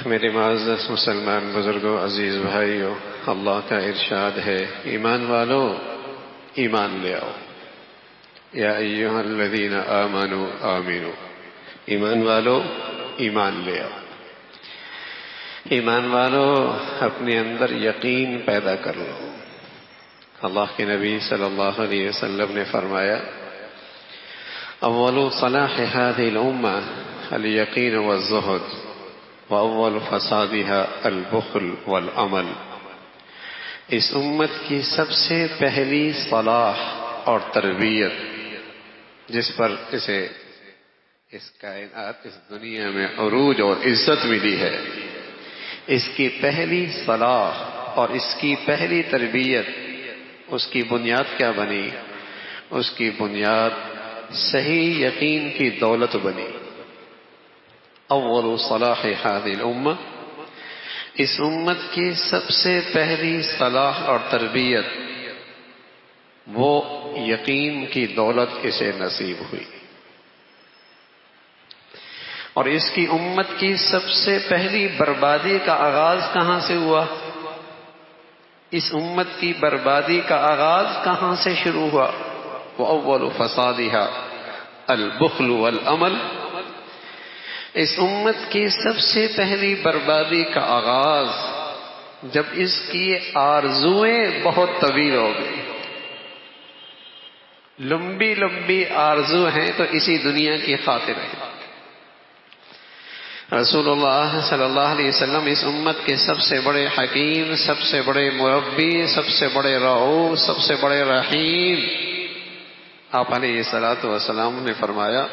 میرے معزز مسلمان بزرگوں، عزیز بھائیوں، اللہ کا ارشاد ہے، ایمان والو ایمان لے آؤ، یا ایھا الذین آمنوا آمنوا، ایمان والو ایمان لے آؤ۔ ایمان والو اپنے اندر یقین پیدا کر لو۔ اللہ کے نبی صلی اللہ علیہ وسلم نے فرمایا، اول صلاح هذه الامة الیقین والزہد وَأَوَّلُ فَسَادِهَا الْبُخْلُ وَالْعَمَلُ۔ اس امت کی سب سے پہلی صلاح اور تربیت، جس پر اسے اس کائنات، اس دنیا میں عروج اور عزت ملی ہے، اس کی پہلی صلاح اور اس کی پہلی تربیت، اس کی بنیاد کیا بنی؟ اس کی بنیاد صحیح یقین کی دولت بنی۔ اول صلاح هذه الامہ، اس امت کی سب سے پہلی صلاح اور تربیت، وہ یقین کی دولت اسے نصیب ہوئی۔ اور اس کی امت کی سب سے پہلی بربادی کا آغاز کہاں سے ہوا؟ اس امت کی بربادی کا آغاز کہاں سے شروع ہوا؟ وَأَوَّلُ فَسَادِهَا الْبُخْلُ وَالْعَمَلُ۔ اس امت کی سب سے پہلی بربادی کا آغاز جب اس کی آرزوئیں بہت طویل ہو گئی، لمبی لمبی آرزو ہیں تو اسی دنیا کی خاطر ہے۔ رسول اللہ صلی اللہ علیہ وسلم اس امت کے سب سے بڑے حکیم، سب سے بڑے مربی، سب سے بڑے رؤوف، سب سے بڑے رحیم، آپ علیہ الصلوۃ والسلام نے فرمایا،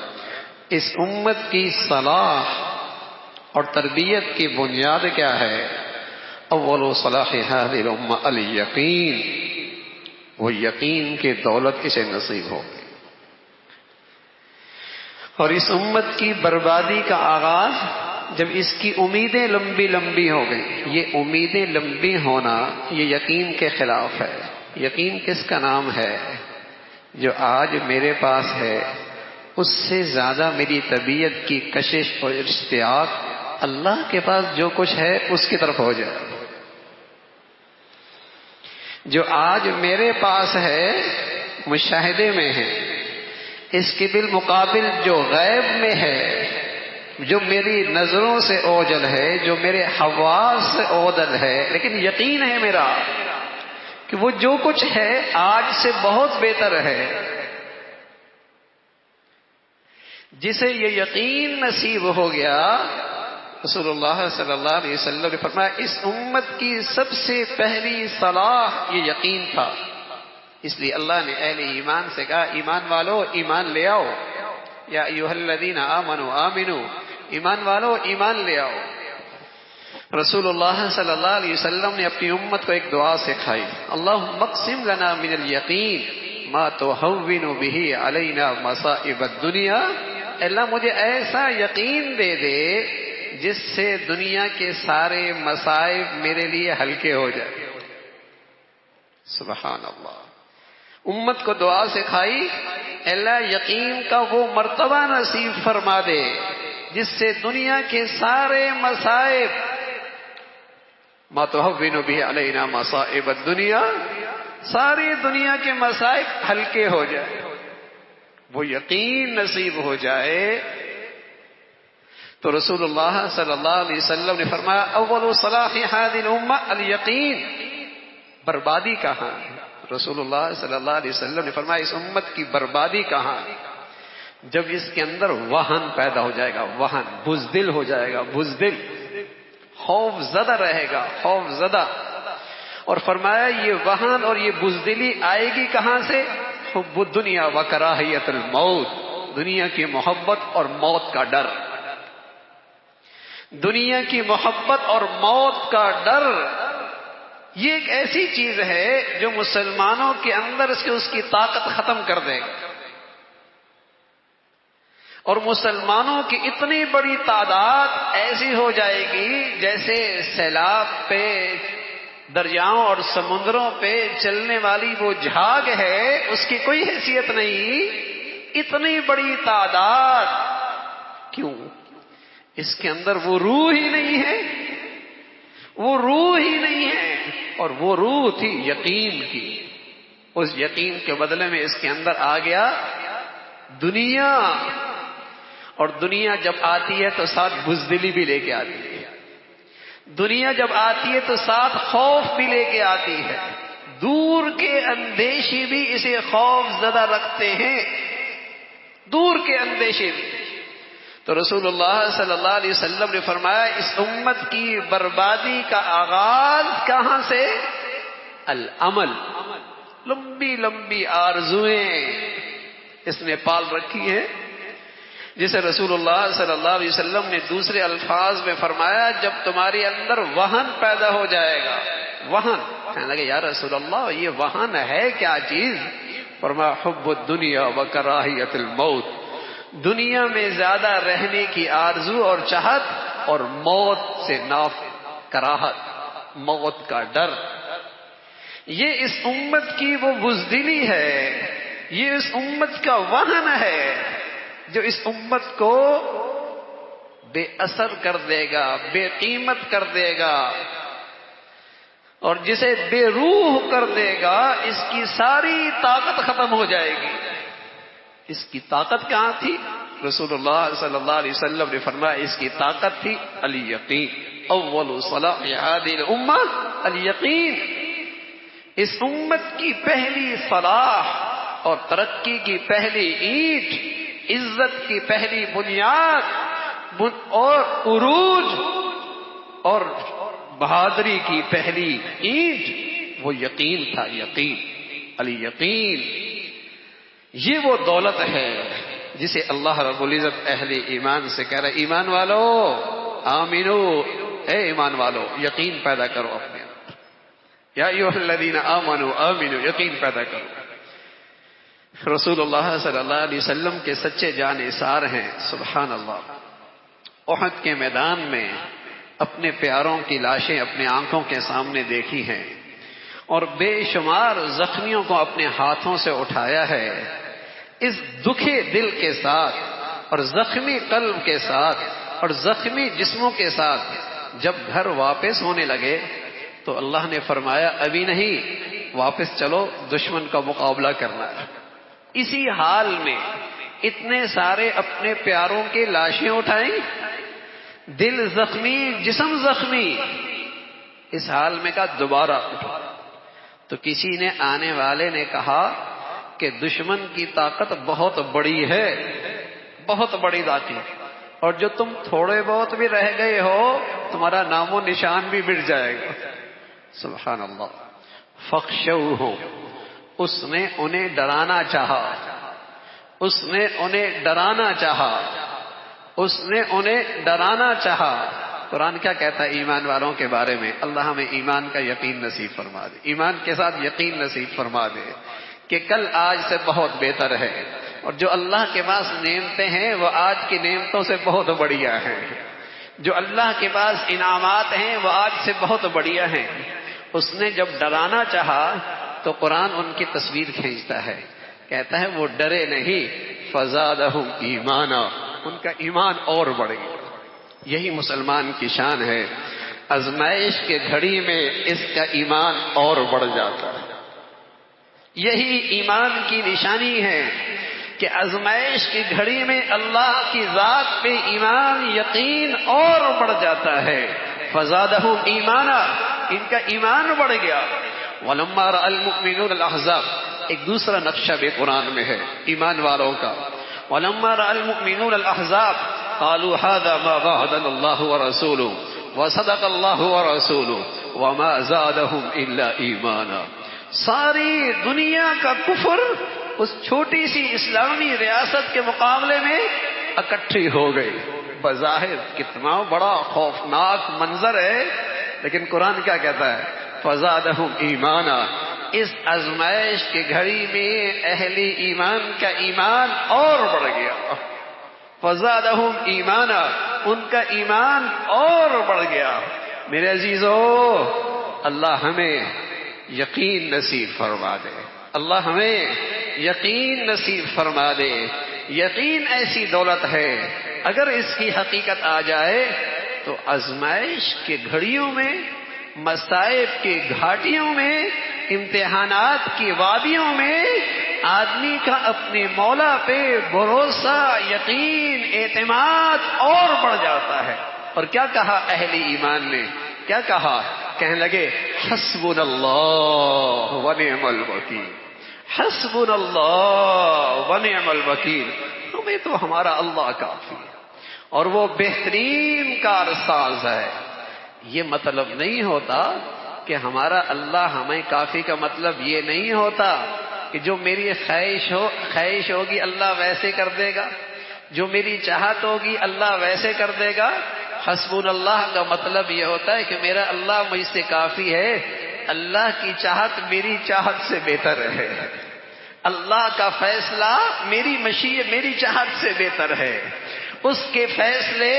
اس امت کی صلاح اور تربیت کی بنیاد کیا ہے؟ اول صلاح هذه الامہ الیقین، وہ یقین کی دولت اسے نصیب ہو گئی۔ اور اس امت کی بربادی کا آغاز جب اس کی امیدیں لمبی لمبی ہو گئی۔ یہ امیدیں لمبی ہونا یہ یقین کے خلاف ہے۔ یقین کس کا نام ہے؟ جو آج میرے پاس ہے اس سے زیادہ میری طبیعت کی کشش اور اشتیاق اللہ کے پاس جو کچھ ہے اس کی طرف ہو جائے۔ جو آج میرے پاس ہے، مشاہدے میں ہے، اس کے بالمقابل جو غیب میں ہے، جو میری نظروں سے اوجل ہے، جو میرے حواس سے اوجل ہے، لیکن یقین ہے میرا کہ وہ جو کچھ ہے آج سے بہت بہتر ہے۔ جسے یہ یقین نصیب ہو گیا، رسول اللہ صلی اللہ علیہ وسلم نے فرمایا، اس امت کی سب سے پہلی صلاح یہ یقین تھا۔ اس لیے اللہ نے اہل ایمان سے کہا، ایمان والو ایمان لے آؤ، یا ایھا الذین آمنوا آمنوا، ایمان والو ایمان لے آؤ۔ رسول اللہ صلی اللہ علیہ وسلم نے اپنی امت کو ایک دعا سکھائی، اللہم اقسم لنا من الیقین ما تہون بہ علینا مصائب الدنیا، اللہ مجھے ایسا یقین دے دے جس سے دنیا کے سارے مصائب میرے لیے ہلکے ہو جائے۔ سبحان اللہ۔ امت کو دعا سکھائی، اللہ یقین کا وہ مرتبہ نصیب فرما دے جس سے دنیا کے سارے مصائب، ما تہون بہ علینا مصائب الدنیا، ساری دنیا کے مصائب ہلکے ہو جائے، وہ یقین نصیب ہو جائے۔ تو رسول اللہ صلی اللہ علیہ وسلم نے فرمایا، اول صلاح هذه الامہ الیقین۔ بربادی کہاں ہے؟ رسول اللہ صلی اللہ علیہ وسلم نے فرمایا، اس امت کی بربادی کہاں ہے؟ جب اس کے اندر وہن پیدا ہو جائے گا، وہن، بزدل ہو جائے گا، بزدل، خوف زدہ رہے گا، خوف زدہ۔ اور فرمایا یہ وہن اور یہ بزدلی آئے گی کہاں سے؟ حب الدنیا و کراہیت الموت، دنیا کی محبت اور موت کا ڈر۔ دنیا کی محبت اور موت کا ڈر یہ ایک ایسی چیز ہے جو مسلمانوں کے اندر اس کی طاقت ختم کر دے گا، اور مسلمانوں کی اتنی بڑی تعداد ایسی ہو جائے گی جیسے سیلاب پہ، دریاؤں اور سمندروں پہ چلنے والی وہ جھاگ ہے، اس کی کوئی حیثیت نہیں، اتنی بڑی تعداد۔ کیوں؟ اس کے اندر وہ روح ہی نہیں ہے وہ روح ہی نہیں ہے، اور وہ روح تھی یقین کی. اس یقین کے بدلے میں اس کے اندر آ گیا دنیا، اور دنیا جب آتی ہے تو ساتھ بزدلی بھی لے کے آتی ہے. دنیا جب آتی ہے تو ساتھ خوف بھی لے کے آتی ہے. دور کے اندیشے بھی اسے خوف زدہ رکھتے ہیں، دور کے اندیشے بھی. تو رسول اللہ صلی اللہ علیہ وسلم نے فرمایا اس امت کی بربادی کا آغاز کہاں سے؟ العمل. لمبی لمبی آرزویں اس نے پال رکھی ہیں، جسے رسول اللہ صلی اللہ علیہ وسلم نے دوسرے الفاظ میں فرمایا جب تمہارے اندر وہن پیدا ہو جائے گا. وہن، کہنے لگے یا رسول اللہ یہ وہن ہے کیا چیز؟ فرمایا حب الدنیا وکراہیت الموت. دنیا میں زیادہ رہنے کی آرزو اور چاہت، اور موت سے کراہت، موت کا ڈر. یہ اس امت کی وہ بزدلی ہے، یہ اس امت کا وہن ہے جو اس امت کو بے اثر کر دے گا، بے قیمت کر دے گا، اور جسے بے روح کر دے گا. اس کی ساری طاقت ختم ہو جائے گی. اس کی طاقت کہاں تھی؟ رسول اللہ صلی اللہ علیہ وسلم نے فرمایا اس کی طاقت تھی الیقین. اول صلاح هذه الامه الیقین. اس امت کی پہلی صلاح اور ترقی کی پہلی اینٹ، عزت کی پہلی بنیاد اور عروج اور بہادری کی پہلی اینٹ وہ یقین تھا. یقین، الیقین. یہ وہ دولت ہے جسے اللہ رب العزت اہل ایمان سے کہہ رہا ہے ایمان والو آمنو، اے ایمان والو یقین پیدا کرو اپنے اندر. یا ایھا الذین آمنوا آمنو، یقین پیدا کرو. رسول اللہ صلی اللہ علیہ وسلم کے سچے جان نثار ہیں. سبحان اللہ. احد کے میدان میں اپنے پیاروں کی لاشیں اپنے آنکھوں کے سامنے دیکھی ہیں، اور بے شمار زخمیوں کو اپنے ہاتھوں سے اٹھایا ہے. اس دکھے دل کے ساتھ اور زخمی قلب کے ساتھ اور زخمی جسموں کے ساتھ جب گھر واپس ہونے لگے تو اللہ نے فرمایا ابھی نہیں، واپس چلو، دشمن کا مقابلہ کرنا ہے. اسی حال میں اتنے سارے اپنے پیاروں کے لاشیں اٹھائیں، دل زخمی، جسم زخمی. اس حال میں کہا دوبارہ اٹھو. تو کسی نے آنے والے نے کہا کہ دشمن کی طاقت بہت بڑی ہے، بہت بڑی طاقت، اور جو تم تھوڑے بہت بھی رہ گئے ہو تمہارا نام و نشان بھی مٹ جائے گا. سبحان اللہ. فخشوہم، اس نے انہیں ڈرانا چاہا، اس نے انہیں ڈرانا چاہا، اس نے انہیں ڈرانا چاہا. قرآن کیا کہتا ہے ایمان والوں کے بارے میں؟ اللہ ہمیں ایمان کا یقین نصیب فرما دے، ایمان کے ساتھ یقین نصیب فرما دے کہ کل آج سے بہت بہتر ہے، اور جو اللہ کے پاس نعمتیں ہیں وہ آج کی نعمتوں سے بہت بڑھیا ہیں. جو اللہ کے پاس انعامات ہیں وہ آج سے بہت بڑھیا ہیں. اس نے جب ڈرانا چاہا تو قرآن ان کی تصویر کھینچتا ہے، کہتا ہے وہ ڈرے نہیں، فزادہم ایمانا، ان کا ایمان اور بڑھ گیا. یہی مسلمان کی شان ہے، آزمائش کے گھڑی میں اس کا ایمان اور بڑھ جاتا ہے. یہی ایمان کی نشانی ہے کہ آزمائش کی گھڑی میں اللہ کی ذات پہ ایمان، یقین اور بڑھ جاتا ہے. فزادہم ایمانا، ان کا ایمان بڑھ گیا. ولما رأى المؤمنون الاحزاب، ایک دوسرا نقشہ بھی قرآن میں ہے ایمان والوں کا. ولما رأى المؤمنون الاحزاب قالوا هذا ما وعدنا الله ورسوله وصدق الله ورسوله وما زادهم الا ایمانا. ساری دنیا کا کفر اس چھوٹی سی اسلامی ریاست کے مقابلے میں اکٹھی ہو گئی. بظاہر کتنا بڑا خوفناک منظر ہے، لیکن قرآن کیا کہتا ہے؟ فزادہم ایمانا. اس آزمائش کی گھڑی میں اہل ایمان کا ایمان اور بڑھ گیا. فزادہم ایمانا، ان کا ایمان اور بڑھ گیا. میرے عزیزو، اللہ ہمیں یقین نصیب فرما دے، اللہ ہمیں یقین نصیب فرما دے. یقین ایسی دولت ہے، اگر اس کی حقیقت آ جائے تو آزمائش کے گھڑیوں میں مصائب کی گھاٹیوں میں، امتحانات کی وادیوں میں آدمی کا اپنے مولا پہ بھروسہ، یقین، اعتماد اور بڑھ جاتا ہے۔ اور کیا کہا اہل ایمان نے؟ کیا کہا؟ کہنے لگے حسبنا اللہ ونعم الوکیل، حسبنا اللہ ونعم الوکیل، ہمیں تو ہمارا اللہ کافی ہے اور وہ بہترین کارساز ہے۔ یہ مطلب نہیں ہوتا کہ ہمارا اللہ ہمیں کافی کا مطلب یہ نہیں ہوتا کہ جو میری خواہش ہوگی اللہ ویسے کر دے گا، جو میری چاہت ہوگی اللہ ویسے کر دے گا۔ حسبنا اللہ کا مطلب یہ ہوتا ہے کہ میرا اللہ مجھ سے کافی ہے، اللہ کی چاہت میری چاہت سے بہتر ہے، اللہ کا فیصلہ میری چاہت سے بہتر ہے، اس کے فیصلے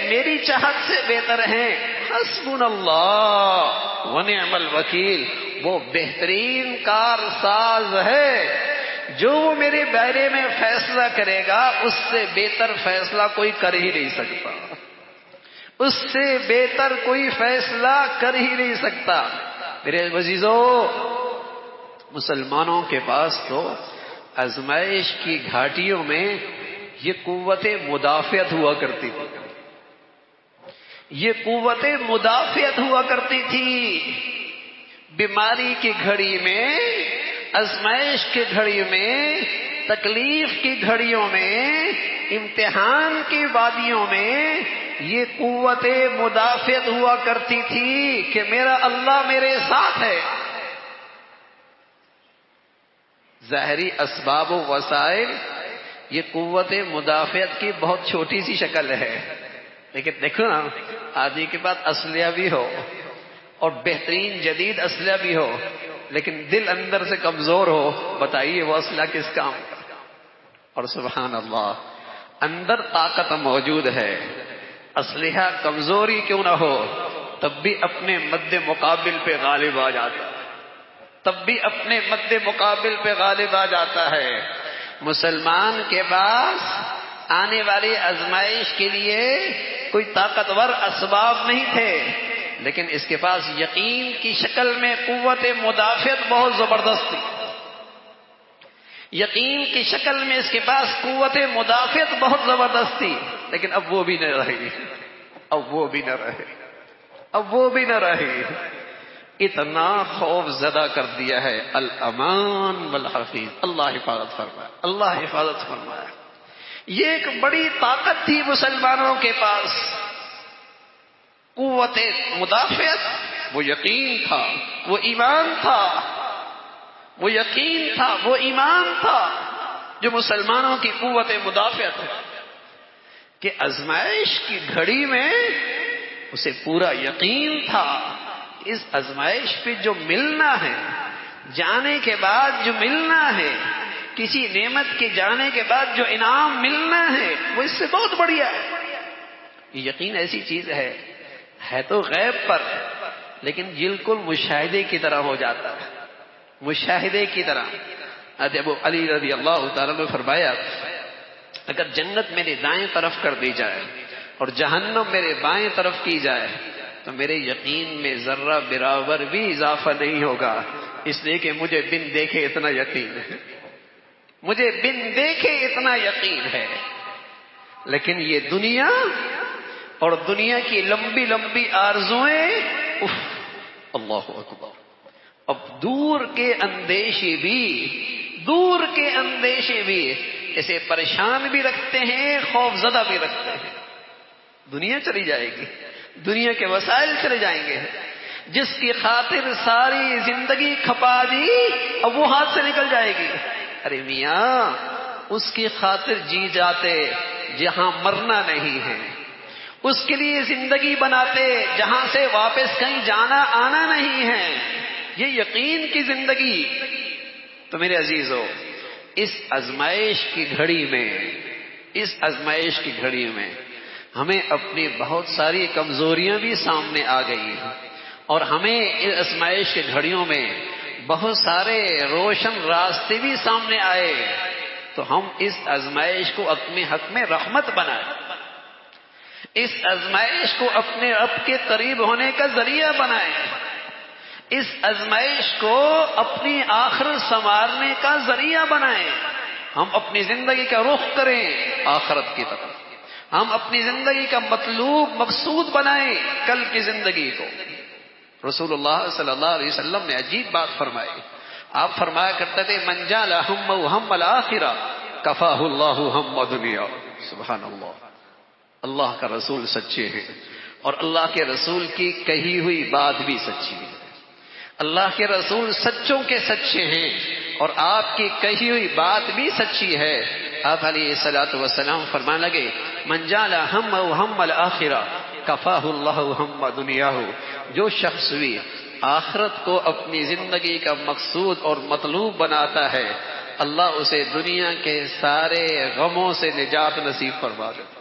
میری چاہت سے بہتر ہیں۔ حسبنا اللہ ونعم الوکیل، وہ بہترین کارساز ہے، جو میرے بارے میں فیصلہ کرے گا اس سے بہتر فیصلہ کوئی کر ہی نہیں سکتا، اس سے بہتر کوئی فیصلہ کر ہی نہیں سکتا۔ میرے عزیزو، مسلمانوں کے پاس تو آزمائش کی گھاٹیوں میں یہ قوت مدافعت ہوا کرتی تھی، یہ قوت مدافعت ہوا کرتی تھی۔ بیماری کی گھڑی میں، آزمائش کی گھڑی میں، تکلیف کی گھڑیوں میں، امتحان کی وادیوں میں یہ قوت مدافعت ہوا کرتی تھی کہ میرا اللہ میرے ساتھ ہے۔ ظاہری اسباب و وسائل یہ قوت مدافعت کی بہت چھوٹی سی شکل ہے، لیکن دیکھو نا، آدمی کے پاس اسلحہ بھی ہو اور بہترین جدید اسلحہ بھی ہو، لیکن دل اندر سے کمزور ہو، بتائیے وہ اسلحہ کس کام کا؟ اور سبحان اللہ، اندر طاقت موجود ہے، اسلحہ کمزوری کیوں نہ ہو تب بھی اپنے مد مقابل پہ غالب آ جاتا ہے، تب بھی اپنے مد مقابل پہ غالب آ جاتا ہے۔ مسلمان کے پاس آنے والی آزمائش کے لیے کوئی طاقتور اسباب نہیں تھے، لیکن اس کے پاس یقین کی شکل میں قوت مدافعت بہت زبردست تھی، یقین کی شکل میں اس کے پاس قوت مدافعت بہت زبردست تھی، لیکن اب وہ بھی نہ رہی، اب وہ بھی نہ رہے، اب وہ بھی نہ رہی۔ اتنا خوف زدہ کر دیا ہے۔ الامان والحفیظ، اللہ حفاظت فرمائے، اللہ حفاظت فرمائے۔ یہ ایک بڑی طاقت تھی مسلمانوں کے پاس، قوت مدافعت، وہ یقین تھا، وہ ایمان تھا، وہ یقین تھا، وہ ایمان تھا جو مسلمانوں کی قوت مدافعت ہے کہ آزمائش کی گھڑی میں اسے پورا یقین تھا، اس آزمائش پہ جو ملنا ہے، جانے کے بعد جو ملنا ہے، کسی نعمت کے جانے کے بعد جو انعام ملنا ہے، وہ اس سے بہت بڑھیا ہے۔ یقین ایسی چیز ہے تو غیب پر، لیکن بالکل مشاہدے کی طرح ہو جاتا ہے، مشاہدے کی طرح۔ ابو علی رضی اللہ تعالیٰ نے فرمایا، اگر جنت میرے دائیں طرف کر دی جائے اور جہنم میرے بائیں طرف کی جائے تو میرے یقین میں ذرہ برابر بھی اضافہ نہیں ہوگا، اس لیے کہ مجھے بن دیکھے اتنا یقین ہے، مجھے بن دیکھے اتنا یقین ہے۔ لیکن یہ دنیا اور دنیا کی لمبی لمبی آرزویں، اللہ اکبر، اب دور کے اندیشے بھی اسے پریشان بھی رکھتے ہیں، خوف زدہ بھی رکھتے ہیں۔ دنیا چلی جائے گی، دنیا کے وسائل چلے جائیں گے، جس کی خاطر ساری زندگی کھپا دی اب وہ ہاتھ سے نکل جائے گی۔ ارے میاں، اس کی خاطر جی جاتے جہاں مرنا نہیں ہے، اس کے لیے زندگی بناتے جہاں سے واپس کہیں جانا آنا نہیں ہے، یہ یقین کی زندگی۔ تو میرے عزیزو، اس آزمائش کی گھڑی میں ہمیں اپنی بہت ساری کمزوریاں بھی سامنے آ گئی ہیں، اور ہمیں اس آزمائش کی گھڑیوں میں بہت سارے روشن راستے بھی سامنے آئے، تو ہم اس آزمائش کو اپنے حق میں رحمت بنائیں، اس آزمائش کو اپنے رب کے قریب ہونے کا ذریعہ بنائیں۔ اس آزمائش کو اپنی آخرت سنوارنے کا ذریعہ بنائیں. ہم اپنی زندگی کا رخ کریں آخرت کی طرف. ہم اپنی زندگی کا مطلوب مقصود بنائیں کل کی زندگی کو. رسول اللہ صلی اللہ علیہ وسلم نے عجیب بات فرمائی. آپ فرمایا کرتے تھے من جعل همه هم الآخرہ کفاہ اللہ ہم دنیا. سبحان اللہ. اللہ کا رسول سچے ہیں اور اللہ کے رسول کی کہی ہوئی بات بھی سچی ہے. اللہ کے رسول سچوں کے سچے ہیں اور آپ کی کہی ہوئی بات بھی سچی ہے. آپ علیہ الصلوۃ والسلام فرمانے لگے من جعل همه هم الآخرہ کفاہ اللہ ہم دنیاہ. جو شخص بھی آخرت کو اپنی زندگی کا مقصود اور مطلوب بناتا ہے اللہ اسے دنیا کے سارے غموں سے نجات نصیب فرما دیتا.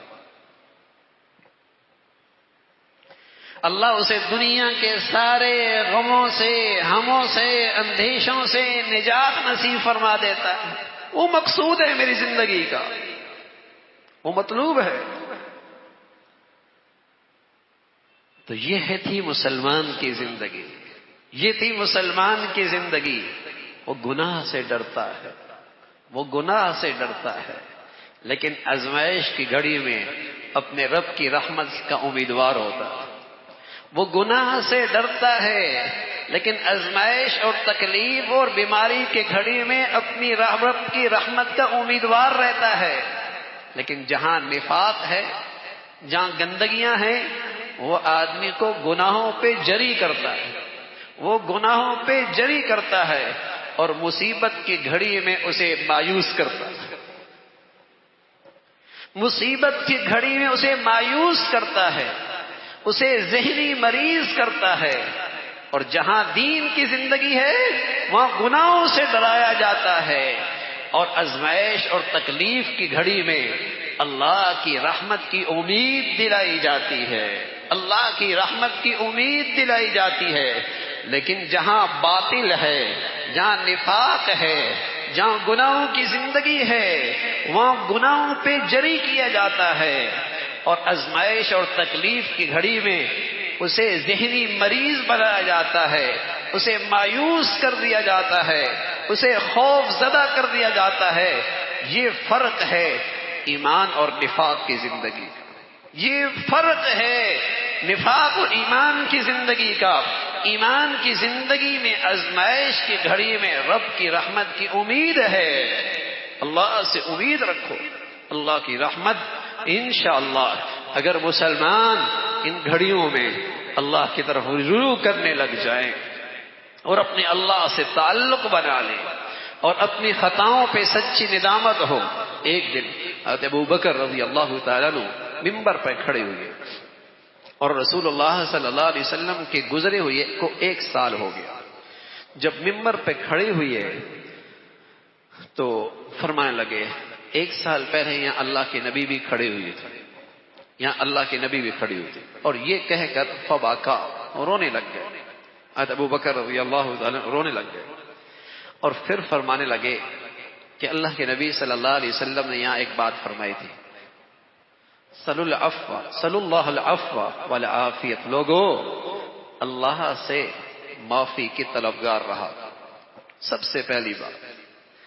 اللہ اسے دنیا کے سارے غموں سے ہموں سے اندیشوں سے نجات نصیب فرما دیتا ہے. وہ مقصود ہے میری زندگی کا، وہ مطلوب ہے. تو یہ تھی مسلمان کی زندگی، یہ تھی مسلمان کی زندگی. وہ گناہ سے ڈرتا ہے، وہ گناہ سے ڈرتا ہے، لیکن آزمائش کی گھڑی میں اپنے رب کی رحمت کا امیدوار ہوتا ہے. وہ گناہ سے ڈرتا ہے لیکن آزمائش اور تکلیف اور بیماری کی گھڑی میں اپنی رب کی رحمت کا امیدوار رہتا ہے. لیکن جہاں نفاق ہے، جہاں گندگیاں ہیں، وہ آدمی کو گناہوں پہ جری کرتا ہے، وہ گناہوں پہ جری کرتا ہے اور مصیبت کی گھڑی میں اسے مایوس کرتا ہے. مصیبت کی گھڑی میں اسے مایوس کرتا ہے، اسے ذہنی مریض کرتا ہے. اور جہاں دین کی زندگی ہے وہاں گناہوں سے ڈرایا جاتا ہے اور آزمائش اور تکلیف کی گھڑی میں اللہ کی رحمت کی امید دلائی جاتی ہے، اللہ کی رحمت کی امید دلائی جاتی ہے. لیکن جہاں باطل ہے، جہاں نفاق ہے، جہاں گناہوں کی زندگی ہے وہاں گناہوں پہ جری کیا جاتا ہے اور آزمائش اور تکلیف کی گھڑی میں اسے ذہنی مریض بنایا جاتا ہے، اسے مایوس کر دیا جاتا ہے، اسے خوف زدہ کر دیا جاتا ہے. یہ فرق ہے ایمان اور نفاق کی زندگی کا. یہ فرق ہے نفاق اور ایمان کی زندگی کا. ایمان کی زندگی میں آزمائش کی گھڑی میں رب کی رحمت کی امید ہے. اللہ سے امید رکھو، اللہ کی رحمت انشاءاللہ. اگر مسلمان ان گھڑیوں میں اللہ کی طرف رجوع کرنے لگ جائیں اور اپنے اللہ سے تعلق بنا لیں اور اپنی خطاؤں پہ سچی ندامت ہو. ایک دن حضرت ابو بکر رضی اللہ تعالیٰ عنہ ممبر پہ کھڑے ہوئے اور رسول اللہ صلی اللہ علیہ وسلم کے گزرے ہوئے کو 1 سال ہو گیا. جب ممبر پہ کھڑے ہوئے تو فرمانے لگے 1 سال پہلے یہاں اللہ کے نبی بھی کھڑے ہوئے تھے، یہاں اللہ کے نبی بھی کھڑے ہوئے تھے. اور یہ کہہ کر فباکا رونے لگ گئے. حضرت ابو بکر رضی اللہ تعالیٰ رونے لگ گئے اور پھر فرمانے لگے کہ اللہ کے نبی صلی اللہ علیہ وسلم نے یہاں ایک بات فرمائی تھی، صلی اللہ العفو والعافیت. لوگو اللہ سے معافی کی طلبگار رہا. سب سے پہلی بات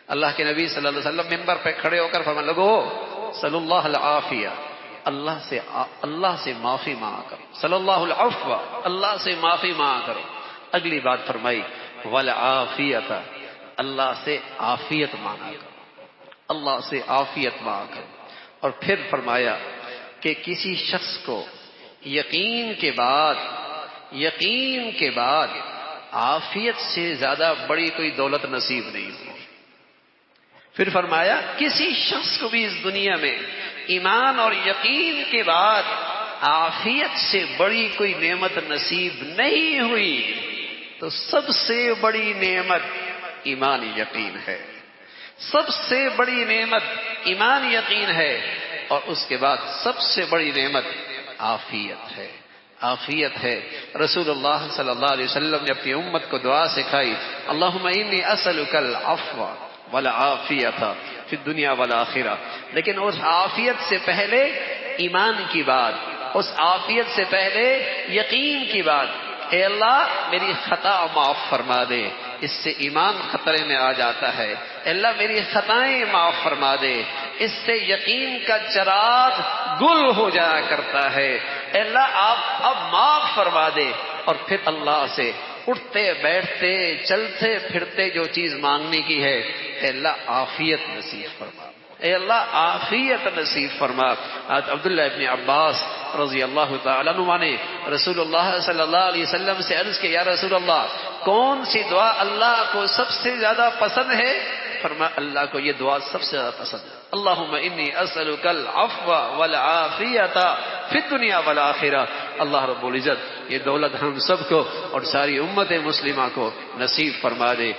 اللہ کے نبی صلی اللہ علیہ وسلم ممبر پہ کھڑے ہو کر فرمانے لگو صلی اللہ العافیہ، اللہ سے معافی مانگا کرو. صلی اللہ العفو، اللہ سے معافی مانگا کرو. اگلی بات فرمائی والعافیت، اللہ سے عافیت مانگا کرو، اللہ سے عافیت مانگا کرو. اور پھر فرمایا کہ کسی شخص کو یقین کے بعد عافیت سے زیادہ بڑی کوئی دولت نصیب نہیں ہوئی. پھر فرمایا کسی شخص کو بھی اس دنیا میں ایمان اور یقین کے بعد عافیت سے بڑی کوئی نعمت نصیب نہیں ہوئی. تو سب سے بڑی نعمت ایمان یقین ہے، سب سے بڑی نعمت ایمان یقین ہے. اور اس کے بعد سب سے بڑی نعمت عافیت ہے، عافیت ہے. رسول اللہ صلی اللہ علیہ وسلم نے اپنی امت کو دعا سکھائی، اللہم انی اسألک العفو والعافیت فی الدنیا والآخرہ. لیکن اس عافیت سے پہلے ایمان کی بات، اس عافیت سے پہلے یقین کی بات. اے اللہ میری خطا معاف فرما دے، اس سے ایمان خطرے میں آ جاتا ہے۔ اے اللہ میری خطائیں معاف فرما دے، اس سے یقین کا چراغ گل ہو جایا کرتا ہے۔ اے اللہ آپ اب معاف فرما دے، اور پھر اللہ سے اٹھتے بیٹھتے چلتے پھرتے جو چیز مانگنے کی ہے، اے اللہ عافیت نصیب فرما، اے اللہ عافیت نصیب فرما۔ عبداللہ ابن عباس رضی اللہ تعالیٰ عنہ نے رسول اللہ صلی اللہ علیہ وسلم سے عرض کہ یا رسول اللہ کون سی دعا اللہ کو سب سے زیادہ پسند ہے؟ فرمایا اللہ کو یہ دعا سب سے زیادہ پسند ہے، اللہم انی اسألک العفو والعافیۃ فی الدنیا والآخرہ۔ اللہ رب العزت یہ دولت ہم سب کو اور ساری امت مسلمہ کو نصیب فرما دے۔